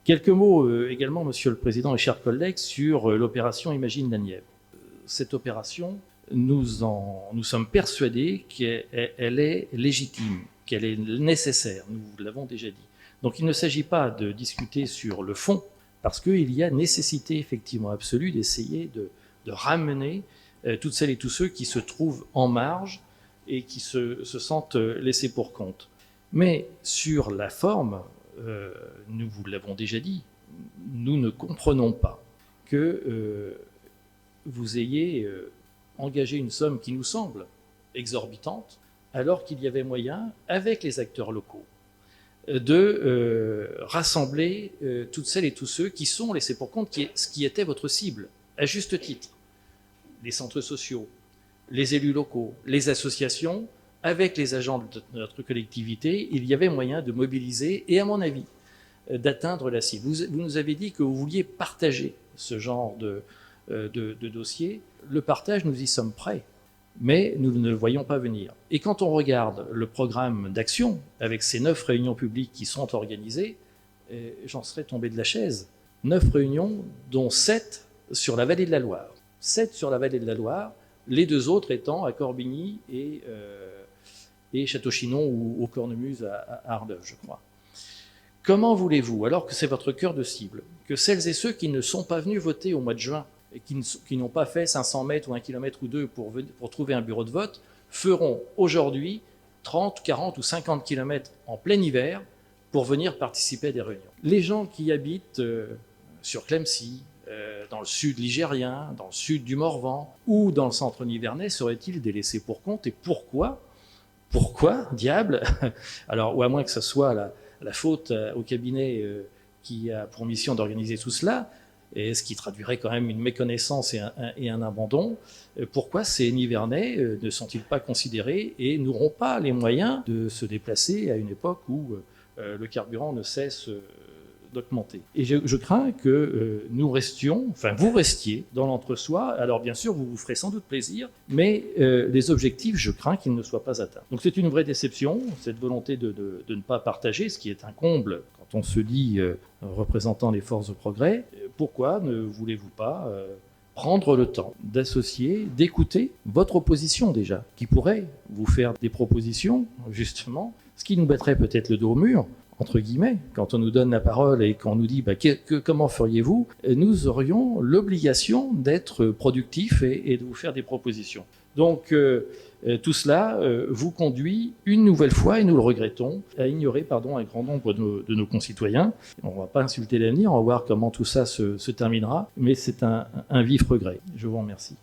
Quelques mots également, Monsieur le Président et chers collègues, sur l'opération Imagine la Nièvre. Cette opération, nous sommes persuadés qu'elle est légitime, qu'elle est nécessaire, nous l'avons déjà dit. Donc il ne s'agit pas de discuter sur le fond, parce qu'il y a nécessité effectivement absolue d'essayer de ramener toutes celles et tous ceux qui se trouvent en marge et qui se sentent laissés pour compte. Mais sur la forme, nous vous l'avons déjà dit, nous ne comprenons pas que vous ayez engagé une somme qui nous semble exorbitante, alors qu'il y avait moyen, avec les acteurs locaux, de rassembler toutes celles et tous ceux qui sont laissés pour compte, ce qui était votre cible, à juste titre. Les centres sociaux, les élus locaux, les associations, avec les agents de notre collectivité, il y avait moyen de mobiliser et, à mon avis, d'atteindre la cible. Vous nous avez dit que vous vouliez partager ce genre de dossier. Le partage, nous y sommes prêts, mais nous ne le voyons pas venir. Et quand on regarde le programme d'action, avec ces 9 réunions publiques qui sont organisées, j'en serais tombé de la chaise. 9 réunions, dont 7 sur la vallée de la Loire. 7 sur la vallée de la Loire, les 2 autres étant à Corbigny et Château-Chinon ou au Cornemuse à Ardèche, je crois. Comment voulez-vous, alors que c'est votre cœur de cible, que celles et ceux qui ne sont pas venus voter au mois de juin et qui n'ont pas fait 500 mètres ou 1 kilomètre ou 2 pour trouver un bureau de vote, feront aujourd'hui 30, 40 ou 50 kilomètres en plein hiver pour venir participer à des réunions? Les gens qui habitent sur Clemcy, dans le sud ligérien, dans le sud du Morvan ou dans le centre nivernais seraient-ils des laissés pour compte? Et pourquoi, diable? Alors, ou à moins que ce soit la faute au cabinet qui a pour mission d'organiser tout cela, et ce qui traduirait quand même une méconnaissance et un abandon. Pourquoi ces Nivernais ne sont-ils pas considérés et n'auront pas les moyens de se déplacer à une époque où le carburant ne cesse d'augmenter? Et je crains que nous restions, enfin vous restiez dans l'entre-soi. Alors bien sûr, vous vous ferez sans doute plaisir, mais les objectifs, je crains qu'ils ne soient pas atteints. Donc c'est une vraie déception, cette volonté de ne pas partager, ce qui est un comble quand on se dit représentant les forces de progrès. Pourquoi ne voulez-vous pas prendre le temps d'associer, d'écouter votre opposition déjà, qui pourrait vous faire des propositions, justement, ce qui nous battrait peut-être le dos au mur, entre guillemets, quand on nous donne la parole et qu'on nous dit comment feriez-vous, nous aurions l'obligation d'être productifs et de vous faire des propositions. Donc tout cela vous conduit une nouvelle fois, et nous le regrettons, à ignorer un grand nombre de nos concitoyens. On ne va pas insulter l'avenir, on va voir comment tout ça se terminera, mais c'est un vif regret. Je vous remercie.